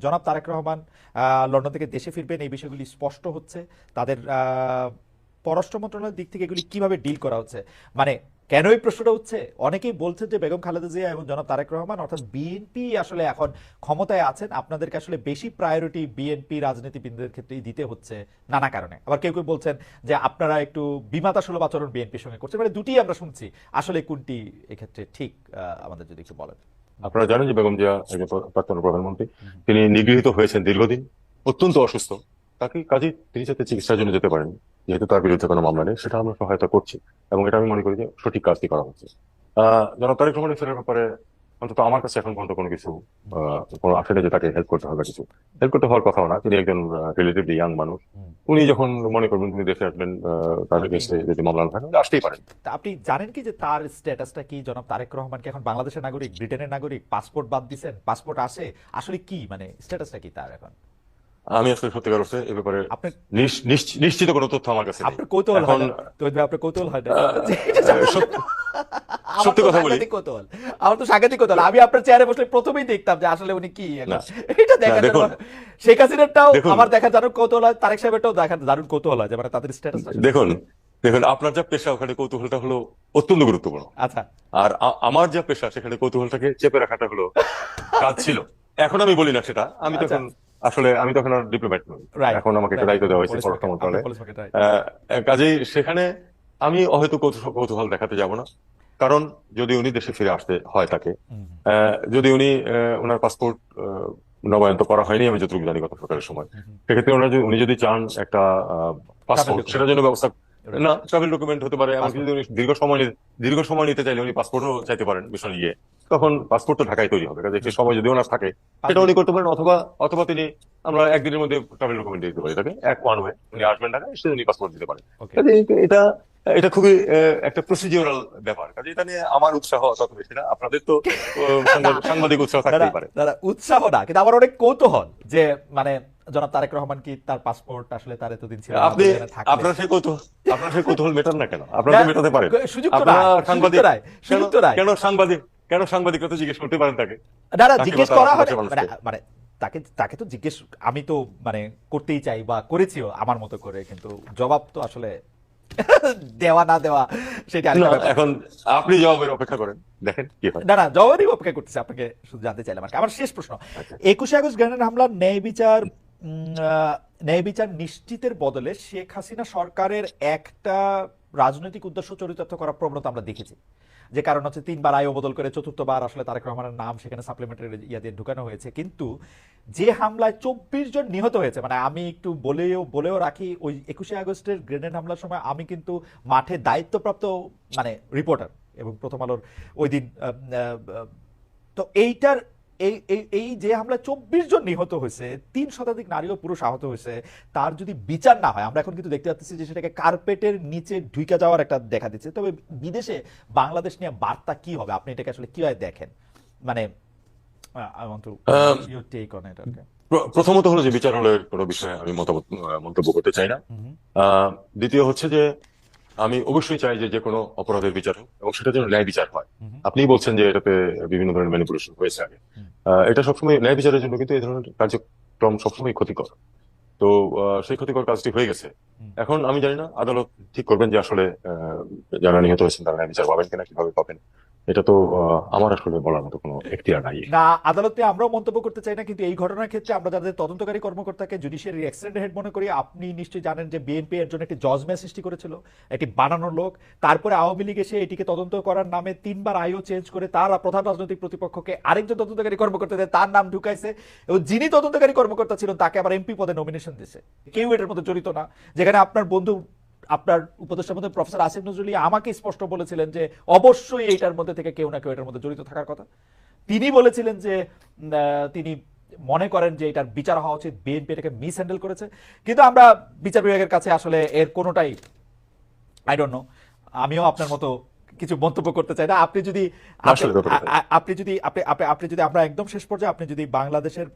জনাব তারেক রহমান লন্ডন থেকে দেশে ফিরবেন, এই বিষয়গুলি স্পষ্ট হচ্ছে। তাদের পররাষ্ট্র মন্ত্রণালয়ের দিক থেকে এগুলি কিভাবে ডিল করা হচ্ছে, মানে কেন এই প্রশ্নটা হচ্ছে? অনেকেই বলছেন যে বেগম খালেদা জিয়া এবং জনাব তারেক রহমান অর্থাৎ বিএনপি আসলে এখন ক্ষমতায় আছেন, আপনাদেরকে আসলে বেশি প্রায়োরিটি বিএনপি রাজনীতিবিদদের ক্ষেত্রেই দিতে হচ্ছে নানা কারণে। আবার কেউ কেউ বলছেন যে আপনারা একটু বিমাতা সুলভ আচরণ বিএনপির সঙ্গে করছেন। মানে দুটি আমরা শুনছি, আসলে কোনটি এক্ষেত্রে ঠিক আমাদের যদি একটু বলেন। আপনারা জানেন যে বেগম জিয়া একজন প্রাক্তন প্রধানমন্ত্রী। তিনি নিগৃহীত হয়েছেন দীর্ঘদিন, অত্যন্ত অসুস্থ। তাকে কাজে তিনি যাতে চিকিৎসার জন্য যেতে পারেন, যেহেতু তার বিরুদ্ধে কোনো মামলা নেই, সেটা আমরা সহায়তা করছি এবং এটা আমি মনে করি যে সঠিক কাজটি করা হচ্ছে। জনাব তারেক রহমানের ফেরার ব্যাপারে অন্তত আমার কাছে এখন পর্যন্ত কোনো কিছু কোনো আসে না যে তাকে হেল্প করতে হবে। কিছু হেল্প করতে হওয়ার কথাও না, তিনি একজন রিলেটিভলি ইয়াং মানুষ। উনি যখন মনে করবেন তিনি দেশে আসবেন, তার এগেইনস্টে যদি মামলা না থাকে উনি আসতেই পারেন। তা আপনি জানেন কি যে তার স্ট্যাটাসটা কি? জনাব তারেক রহমান কি এখন বাংলাদেশের নাগরিক, ব্রিটেনের নাগরিক? পাসপোর্ট বাদ দিছেন, পাসপোর্ট আছে, আসলে কি মানে স্ট্যাটাসটা কি তার এখন? আমি আসলে সত্যিকার অর্থে এ ব্যাপারে আপনার নিশ্চিত কোনো তথ্য আমার কাছে নেই আপনার কৌতূহল হয় এখন। না তো? আপনার কৌতূহল হয় না আহ, যে এটা সত্যি আমার সত্যি তো কথা বলি। সাংঘাতিক কৌতূহল। আমার তো সাংঘাতিক কৌতূহল। আমি আপনার চেয়ারে বসলে প্রথমেই দেখতাম যে আসলে উনি কি না এখন। এটা না দেখার জন্য দেখুন শেখ হাসিনারটাও দেখুন আমার দেখার দারুণ কৌতূহল হয়, তারেক সাহেবেরটাও দেখার দারুণ কৌতূহল হয় যে মানে তাদের স্ট্যাটাসটা আসলে দেখুন কি। দেখুন আপনার যা পেশা ওখানে কৌতূহলটা হলো অত্যন্ত গুরুত্বপূর্ণ। আচ্ছা, আর আমার যা পেশা সেখানে কৌতূহলটাকে চেপে রাখাটা হলো কাজ ছিল। এখন আমি বলি না সেটা, আমি আচ্ছা, তখন আসলে আমি তখন আর ডিপ্লোম্যাট নই। রাইট, এখন আমাকে একটা রাইট। দায়িত্ব দেওয়া হয়েছে পুলিশ পররাষ্ট্র মার্কেট, আপনি মন্ত্রণালয়ে। Police market, right. আহ, কাজেই সেখানে আমি হয়তো কৌতূহল দেখাতে যাব না। কারণ যদি উনি দেশে ফিরে আসতে হয় তাকে, যদি উনি ওনার পাসপোর্ট নবায়ন তো করা হয়নি আমি যতটুকু জানি গত সরকারের সময়, সেক্ষেত্রে উনি যদি চান একটা ট্রাভেল পাসপোর্ট, ডকুমেন্ট, সেটার জন্য ব্যবস্থা, রাইট, না ট্রাভেল ডকুমেন্ট হতে পারে, এমনকি পাসপোর্ট, যদি উনি দীর্ঘ সময় নিতে চাইলে উনি পাসপোর্টও চাইতে পারেন মিশনে গিয়ে। তখন পাসপোর্ট তো ঢাকায় তৈরি হবে, কাজে একটি সময় যদি ওনার থাকে পাঁচ সেটা দিন। উনি করতে পারেন। অথবা অথবা তিনি, আমরা একদিনের মধ্যে ট্রাভেল ডকুমেন্ট দিতে পারি তাকে, এক ওয়ান ওয়ে উনি আসবেন ঢাকায়, সে উনি পাসপোর্ট দিতে পারেন। ওকে। কাজে এটা এটা খুবই একটা প্রসিডিউরাল ব্যাপার। কাজে এটা নিয়ে আমার উৎসাহ তত বেশি না, আপনাদের তো না, সাংবাদিক উৎসাহ দাদা থাকতেই পারে। দাদা উৎসাহ না, কিন্তু আমার অনেক কৌতূহল যে মানে জনাব তারেক রহমান কি তার পাসপোর্ট আসলে তার এতদিন ছিল না, আপনি এখানে থাকলে আপনার সেই কৌতূহল মেটান না কেন? আপনারা না, তো মেটাতে পারেন। সুযোগ তো আপনারা নাই, সুযোগ তো সাংবাদিক, নাই, কেন সুযোগ তো নাই। কেন সাংবাদিক কেন সাংবাদিকরা তো জিজ্ঞেস করতে পারেন তাকে, দাদা তাকে বা জিজ্ঞেস তার করা হয় আশেপাশের মানে মানুষকে। মানে তাকে তাকে তো জিজ্ঞেস আমি তো মানে করতেই চাই বা করেছিও আমার মতো করে, কিন্তু জবাব তো আসলে দেওয়া না দেওয়া সেটা না আরেকটা ব্যাপার। এখন আপনি জবাবের অপেক্ষা করেন, দেখেন কি হয়। না না, জবাবই অপেক্ষা করতেছে, আপনাকে শুধু জানতে চাইলাম আর কি। আমার শেষ প্রশ্ন, আচ্ছা। 21 আগস্ট হামলার ন্যায় বিচার নিশ্চিতের বদলে শেখ হাসিনা সরকারের একটা রাজনৈতিক উদ্দেশ্য চরিতার্থ করার প্রবণতা আমরা দেখেছি। যে কারণ হচ্ছে 3বার আয়ও বদল করে চতুর্থবার আসলে তারেক রহমানের নাম সেখানে সাপ্লিমেন্টারি ইয়া দিয়ে ঢুকানো হয়েছে। কিন্তু যে হামলায় 24 জন নিহত হয়েছে, মানে আমি একটু বলেও রাখি, ওই 21 আগস্টের গ্রেনেড হামলার সময় আমি কিন্তু মাঠে দায়িত্বপ্রাপ্ত মানে রিপোর্টার এবং প্রথম আলোর ওই দিন তো এইটার এই এই এই যে হামলায় 24 জন নিহত হয়েছে, 3 শতাধিক নারী ও পুরুষ আহত হয়েছে, তার যদি বিচার না হয়, আমরা এখন কিন্তু দেখতে পাচ্ছি যে সেটাকে কার্পেটের নিচে ঢুকে যাওয়ার একটা দেখা দিচ্ছে। তবে বিদেশে বাংলাদেশ নিয়ে বার্তা কি হবে, আপনি এটাকে আসলে কিভাবে দেখেন? মানে I want to um, your take on it. Okay. প্রথমত হলো যে বিচার হলে কোনো বিষয়ে আমি মন্তব্য করতে চাই না। দ্বিতীয় হচ্ছে যে আমি অবশ্যই চাই যে যে কোনো অপরাধের বিচার হোক এবং সেটা যেন ন্যায় বিচার হয়। আপনিই বলছেন যে এটাতে বিভিন্ন ধরনের ম্যানিপুলেশন হয়েছে আগে। এটা সবসময় ন্যায় বিচারের জন্য, কিন্তু এই ধরনের কার্যক্রম সবসময় ক্ষতিকর। তো সেই ক্ষতিকর কাজটি হয়ে গেছে। এখন আমি জানি না, আদালত ঠিক করবেন যে আসলে যারা নিহত হয়েছেন তারা ন্যায় বিচার পাবেন কিনা, কিভাবে পাবেন। এটা তো আমার আসলে বলার মতো কোনো এখতিয়ার নাই। না, আদালতে আমরাও মন্তব্য করতে চাই না, কিন্তু এই ঘটনার ক্ষেত্রে আমরা যাদের তদন্তকারী কর্মকর্তাকে জুডিশিয়ারি এক্সটেন্ড হেড মনে করি, আপনি নিশ্চয়ই জানেন যে বিএনপি এর জন্য একটি জজমেন্ট সৃষ্টি করেছিল, একটি বানানো লোক। তারপরে আওয়ামী লীগ এসে এটিকে তদন্ত করার নামে 3বার আইও চেঞ্জ করে তার প্রধান রাজনৈতিক প্রতিপক্ষকে আরেকজন তদন্তকারী কর্মকর্তা দিয়ে তার নাম ঢুকাইছে, এবং যিনি তদন্তকারী কর্মকর্তা ছিলেন তাকে আবার এমপি পদে নমিনেশন দিয়েছে। কেউ এটার মধ্যে জড়িত না। যেখানে আপনার বন্ধু, আপনার উপদেষ্টার মধ্যে প্রফেসর আসিফ নজরুল আমাকে স্পষ্ট বলেছিলেন যে অবশ্যই এইটার মধ্যে থেকে কেউ না কেউ এটার মধ্যে জড়িত থাকার কথা। তিনি বলেছিলেন যে তিনি মনে করেন যে এটার বিচার হওয়া উচিত, বিএনপি এটাকে মিস হ্যান্ডেল করেছে। কিন্তু আমরা বিচার বিভাগের কাছে আসলে এর কোনোটাই আই ডোন্ট নো। আমিও আপনার মতো কিছু মন্তব্য করতে চাই না। আপনি যদি আসলে ব্যাপারটা তাই। আপনি যদি আপনি আপনি আপনি যদি আমরা একদম শেষ পর্যায়ে আপনি যদি বাংলাদেশের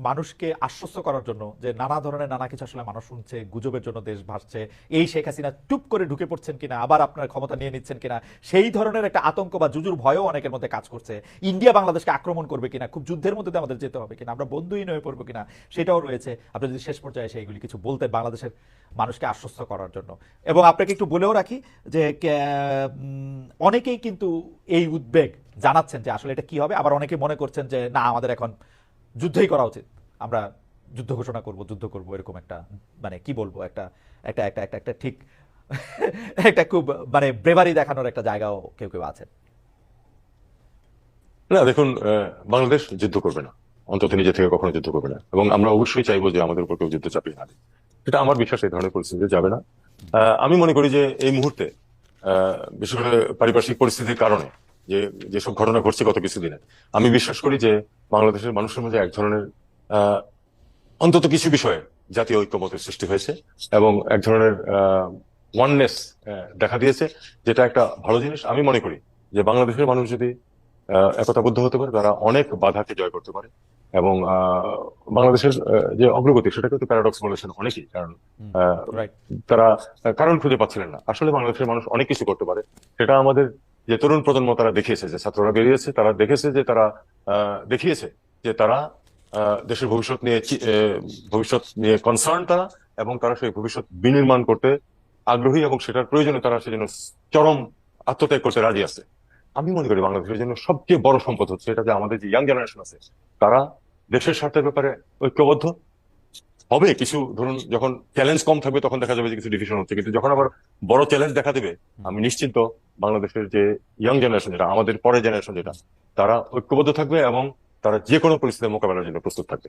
মানুষকে আশ্বস্ত করার জন্য যে নানা ধরনের নানা কিছু আসলে মানুষ শুনছে, গুজবের জন্য দেশ ভাসছে, এই শেখ হাসিনা টুপ করে ঢুকে পড়ছেন কিনা, আবার আপনার ক্ষমতা নিয়ে নিচ্ছেন কিনা, সেই ধরনের একটা আতঙ্ক বা জুজুর ভয়ও অনেকের মধ্যে কাজ করছে। ইন্ডিয়া বাংলাদেশকে আক্রমণ করবে কিনা, খুব যুদ্ধের মধ্যে দিয়ে আমাদের যেতে হবে কিনা, আমরা বন্ধুহীন হয়ে পড়বো কিনা, সেটাও রয়েছে। আপনি যদি শেষ পর্যায়ে সেইগুলি কিছু বলতেন বাংলাদেশের মানুষকে আশ্বস্ত করার জন্য। এবং আপনাকে একটু বলেও রাখি যে অনেকেই কিন্তু এই উদ্বেগ জানাচ্ছেন যে আসলে এটা কি হবে, আবার অনেকে মনে করছেন যে না আমাদের এখন যুদ্ধই করা উচিত, আমরা যুদ্ধ ঘোষণা করব, যুদ্ধ করব, এরকম একটা মানে কি বলবো একটা একটা একটা একটা একটা ঠিক একটা খুব মানে ব্রেভারি দেখানোর একটা জায়গাও কেউ কেউ আছেন। না দেখুন, বাংলাদেশ যুদ্ধ করবে না, অন্তত নিজে থেকে কখনো যুদ্ধ করবে না, এবং আমরা অবশ্যই চাইবো যে আমাদের উপর কেউ যুদ্ধ চাপিয়ে না দেয়। এটা আমার বিশ্বাস, এই ধরনের পরিস্থিতি যাবে না। আমি মনে করি যে এই মুহূর্তে বিশেষ করে পারিপার্শ্বিক পরিস্থিতির কারণে যে যেসব ঘটনা ঘটছে গত কিছুদিনে, আমি বিশ্বাস করি যে বাংলাদেশের মানুষের মধ্যে এক ধরনের আহ অন্তত কিছু বিষয়ে জাতীয় ঐক্যমতের সৃষ্টি হয়েছে, এবং এক ধরনের ওয়াননেস দেখা দিয়েছে, যেটা একটা ভালো জিনিস। আমি মনে করি যে বাংলাদেশের মানুষ যদি একতাবদ্ধ হতে পারে, তারা অনেক বাধাকে জয় করতে পারে। এবং বাংলাদেশের যে অগ্রগতি, সেটাকে তো প্যারাডক্স বলেছেন অনেকেই, কারণ আহ, রাইট। তারা কারণ খুঁজে পাচ্ছিলেন না। আসলে বাংলাদেশের মানুষ অনেক কিছু করতে পারে। সেটা আমাদের যে তরুণ প্রজন্ম তারা দেখিয়েছে, যে ছাত্ররা বেরিয়েছে তারা দেখেছে যে তারা দেখিয়েছে যে তারা দেশের ভবিষ্যৎ নিয়ে কনসার্ন তারা, এবং তারা সেই ভবিষ্যৎ বিনির্মাণ করতে আগ্রহী, এবং সেটার প্রয়োজনে তারা সেজন্য চরম আত্মত্যাগ করতে রাজি আছে। আমি মনে করি বাংলাদেশের জন্য সবচেয়ে বড় সম্পদ হচ্ছে এটা যে আমাদের যে ইয়াং জেনারেশন আছে, তারা দেশের স্বার্থের ব্যাপারে ঐক্যবদ্ধ হবে। কিছু ধরুন যখন চ্যালেঞ্জ কম থাকবে তখন দেখা যাবে যে কিছু ডিভিশন হচ্ছে, কিন্তু যখন আবার বড় চ্যালেঞ্জ দেখা দেবে, আমি নিশ্চিন্ত বাংলাদেশের যে ইয়াং জেনারেশন, যেটা আমাদের পরের জেনারেশন, যেটা তারা ঐক্যবদ্ধ থাকবে এবং তারা যে কোনো পরিস্থিতির মোকাবেলার জন্য প্রস্তুত থাকবে।